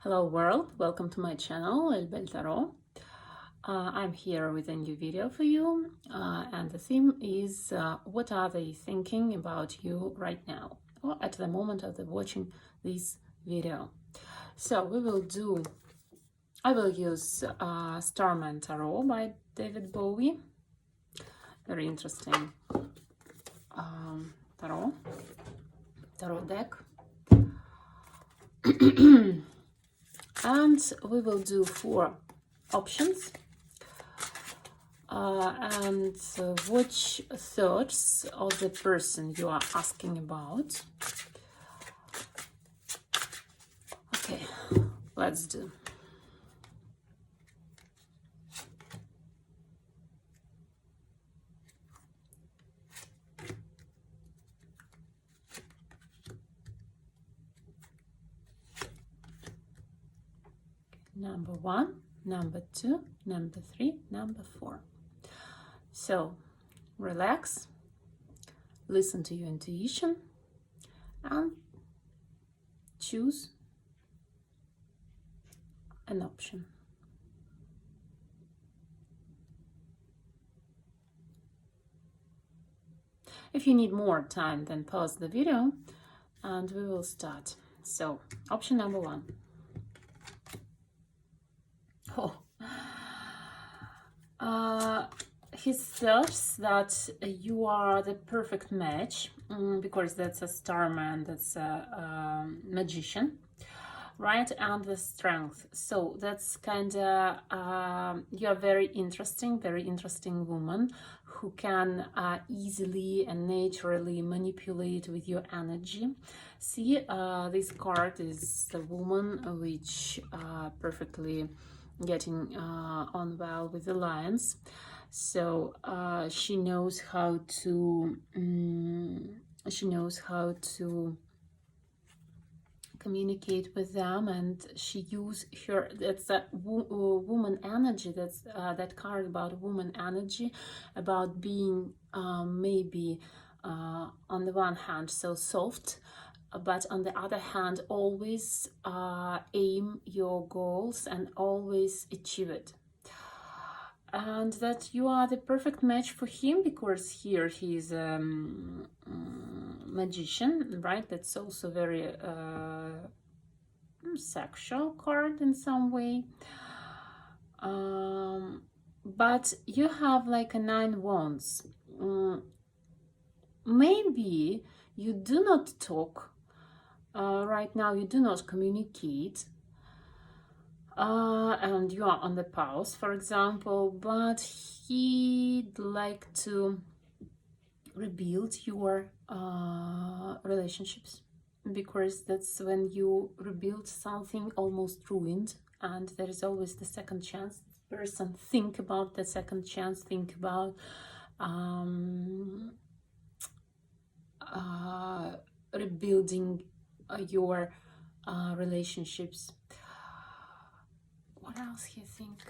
Hello world, welcome to my channel El Bel Tarot. I'm here with a new video for you, and the theme is what are they thinking about you right now or at the moment of watching this video. So I will use Starman Tarot by David Bowie. Very interesting tarot deck. And we will do 4 options and watch thoughts of the person you are asking about. Okay, let's do. Number 1, number 2, number 3, number 4. So relax, listen to your intuition, and choose an option. If you need more time, then pause the video and we will start. So, option number 1. He says that you are the perfect match because that's a starman, that's a magician, right? And the strength. So that's kind of you are very interesting woman who can easily and naturally manipulate with your energy. See, this card is the woman which perfectly getting on well with the lions. So she knows how to communicate with them, and she use her, that's a woman energy, that's that card about woman energy, about being maybe on the one hand so soft, but on the other hand always aim your goals and always achieve it, and that you are the perfect match for him because here he is a magician, right? That's also very sexual card in some way, but you have like a 9 wands. Maybe you do not talk right now, you do not communicate, and you are on the pause, for example, but he'd like to rebuild your relationships, because that's when you rebuild something almost ruined, and there is always the second chance. This person think about the second chance, think about rebuilding your relationships. What else you think?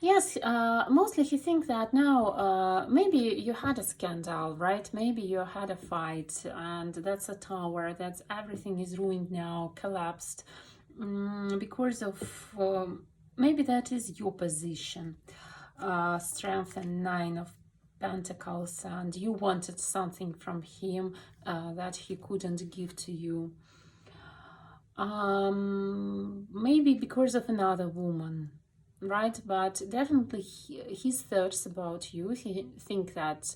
Yes, mostly he thinks that now maybe you had a scandal, right? Maybe you had a fight, and that's a tower, that's everything is ruined now, collapsed, because of maybe that is your position, strength and 9 of Pentacles, and you wanted something from him that he couldn't give to you. Maybe because of another woman, right? But definitely his thoughts about you, he thinks that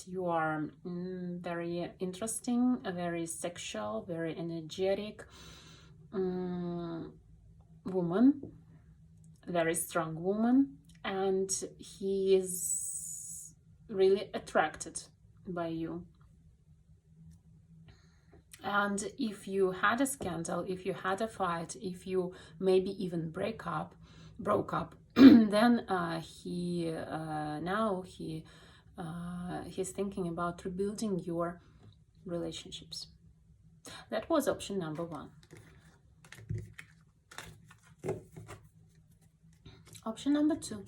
you are very interesting, very sexual, very energetic woman, very strong woman, and he is really attracted by you. And if you had a scandal, if you had a fight, if you maybe even broke up, then he's thinking about rebuilding your relationships. That was option number 1. Option number 2.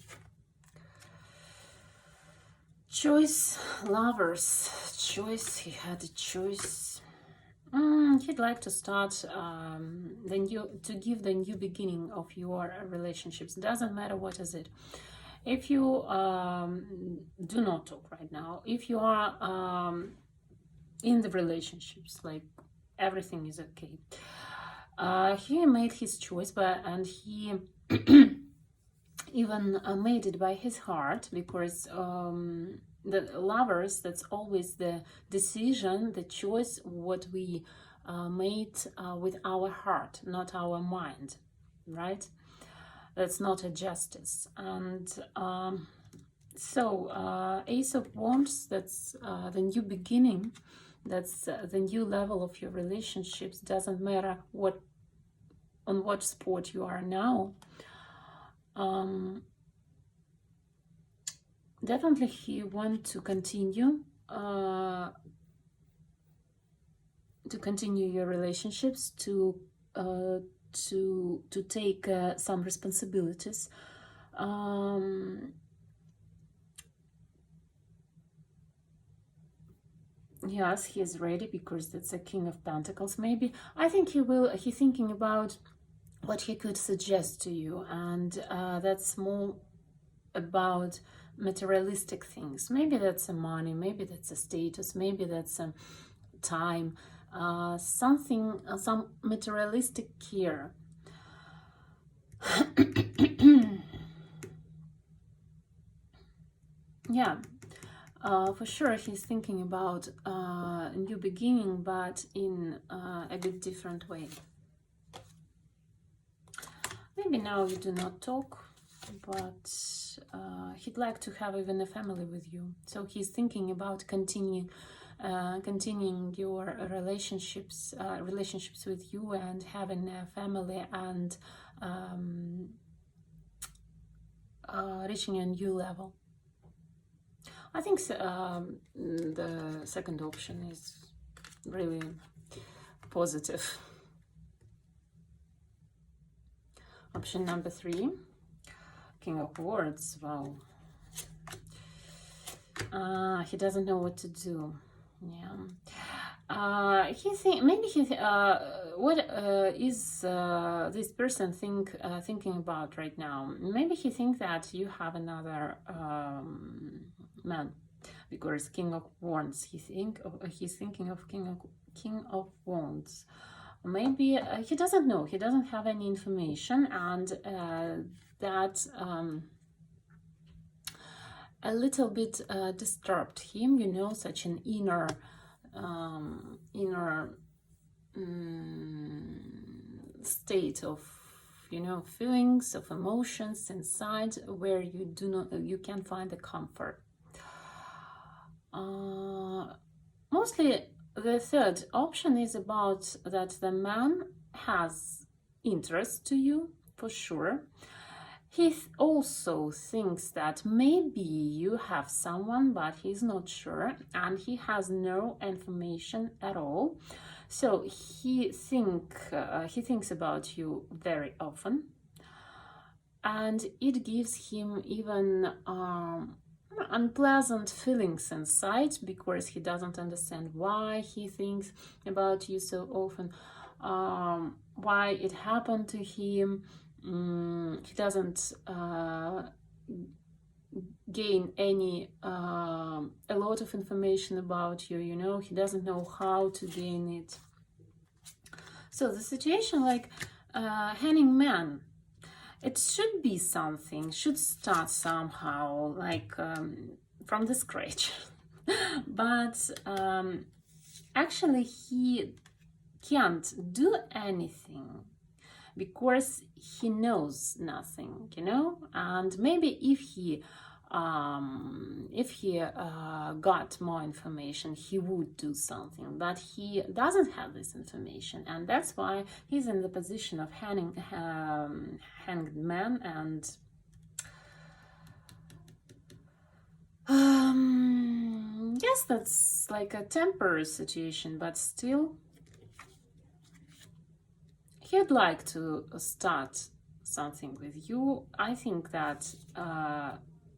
Choice, lovers, choice. He had a choice. He'd like to start to give the new beginning of your relationships. Doesn't matter what is it. If you do not talk right now, if you are in the relationships, like everything is okay. He made his choice, and he even made it by his heart, because the lovers, that's always the decision, the choice, what we made with our heart, not our mind, right? That's not a justice. And so Ace of Wands, that's the new beginning, that's the new level of your relationships. Doesn't matter on what spot you are now. Definitely he wants to continue your relationships, to take some responsibilities. Yes, he is ready, because that's a King of Pentacles. Maybe I think he's thinking about what he could suggest to you, and that's more about materialistic things. Maybe that's a money, maybe that's a status, maybe that's a time, something, some materialistic care. Yeah, for sure he's thinking about a new beginning, but in a bit different way. Maybe now you do not talk, but he'd like to have even a family with you. So he's thinking about continuing your relationships with you, and having a family, and reaching a new level. I think the second option is really positive. Option number 3, King of Swords. Wow. He doesn't know what to do. Yeah. What is this person thinking about right now? Maybe he thinks that you have another man, because King of Wands. He's thinking of King of Wands. Maybe he doesn't know. He doesn't have any information, and that a little bit disturbed him. You know, such an inner state of, you know, feelings, of emotions inside, where you can't find the comfort. Mostly the third option is about that the man has interest to you, for sure. He also thinks that maybe you have someone, but he's not sure, and he has no information at all. So he thinks about you very often, and it gives him even unpleasant feelings inside, because he doesn't understand why he thinks about you so often, why it happened to him. He doesn't gain a lot of information about you, you know. He doesn't know how to gain it. So the situation, like Hanging Man, it should be something, should start somehow, like from the scratch. But actually he can't do anything, because he knows nothing, you know. And maybe if he got more information, he would do something, but he doesn't have this information, and that's why he's in the position of hanged man. And yes, that's like a temporary situation, but still he'd like to start something with you. I think that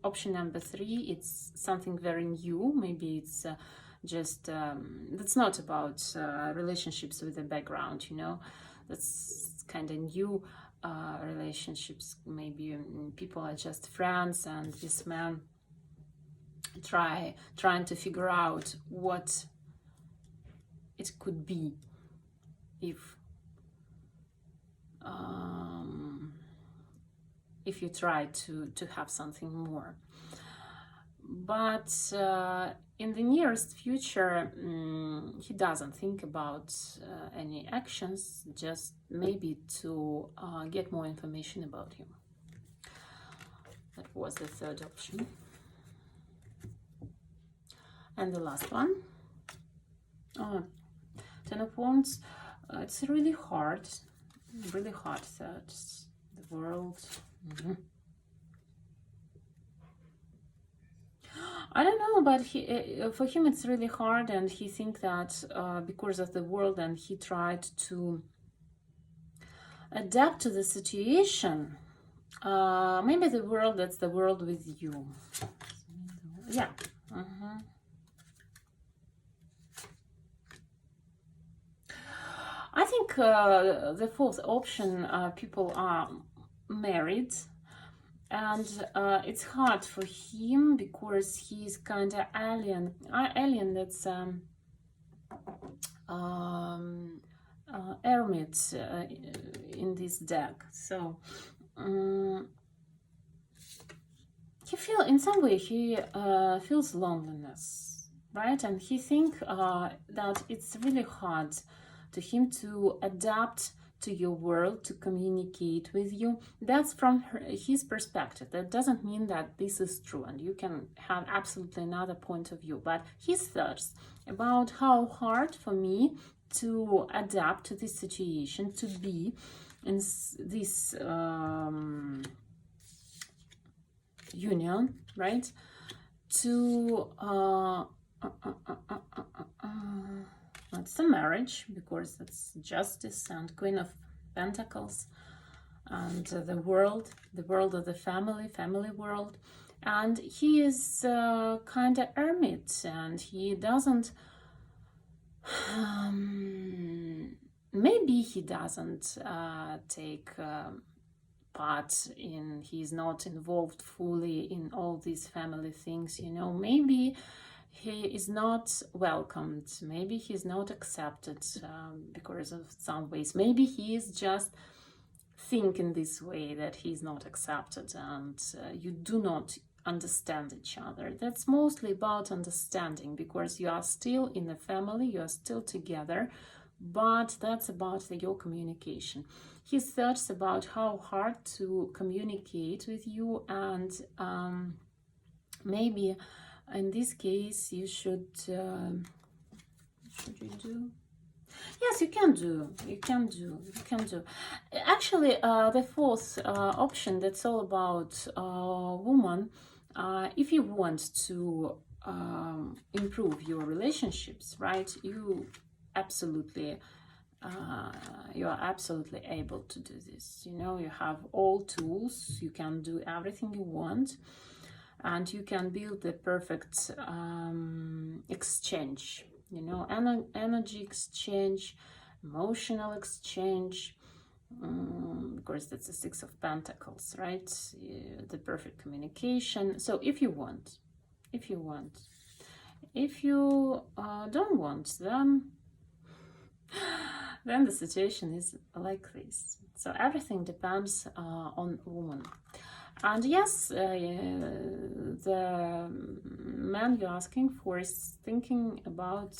option number 3, it's something very new. Maybe it's just that's not about relationships with the background, you know. That's kind of new relationships. Maybe people are just friends, and this man trying to figure out what it could be if you try to have something more. But in the nearest future, he doesn't think about any actions, just maybe to get more information about him. That was the third option. And the last one, Ten of Wands. It's really hard that the world. I don't know, but for him it's really hard, and he thinks that because of the world, and he tried to adapt to the situation. Maybe the world, that's the world with you. Yeah. I think the fourth option, people are married, and it's hard for him because he's kind of alien. That's hermit in this deck. So he in some way he feels loneliness, right? And he think that it's really hard to him to adapt to your world, to communicate with you. That's from his perspective. That doesn't mean that this is true, and you can have absolutely another point of view. But his thoughts about how hard for me to adapt to this situation, to be in this union, right? It's a marriage, because it's justice and Queen of Pentacles, and the world of the family world. And he is kind of hermit, and he doesn't maybe he doesn't take part in, he's not involved fully in all these family things, you know. Maybe he is not welcomed, maybe he's not accepted because of some ways. Maybe he is just thinking this way, that he's not accepted, and you do not understand each other. That's mostly about understanding, because you are still in the family, you are still together, but that's about your communication. His thoughts about how hard to communicate with you, and maybe in this case you should you do? Yes, you can do. Actually, the fourth option, that's all about woman. If you want to improve your relationships, right? You are absolutely able to do this. You know, you have all tools. You can do everything you want, and you can build the perfect exchange. You know, energy exchange, emotional exchange, because that's the Six of Pentacles, right? The perfect communication. So if you want. If you don't want, then the situation is like this. So everything depends on woman. And yes, the man you're asking for is thinking about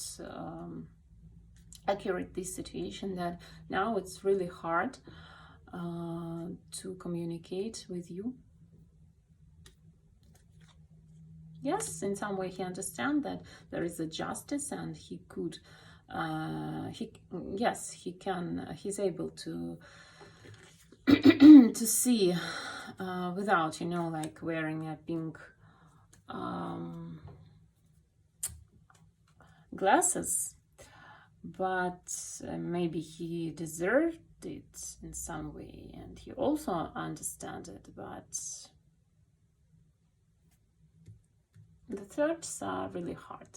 accurate this situation, that now it's really hard to communicate with you. Yes, in some way he understands that there is a justice, and he could he's able to to see without, you know, like wearing a pink glasses, but maybe he deserved it in some way, and he also understands it. But thirds are really hard.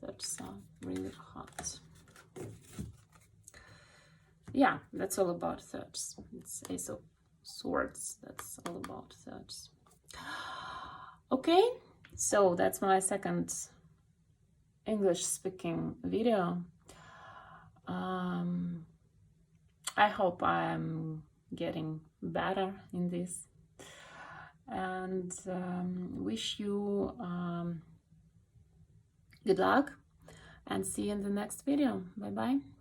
Thirds are really hard. Yeah, that's all about thirds. It's Ace of Swords. That's all about thirds. Okay, so that's my second English speaking video. I hope I'm getting better in this, and wish you good luck, and see you in the next video. Bye bye.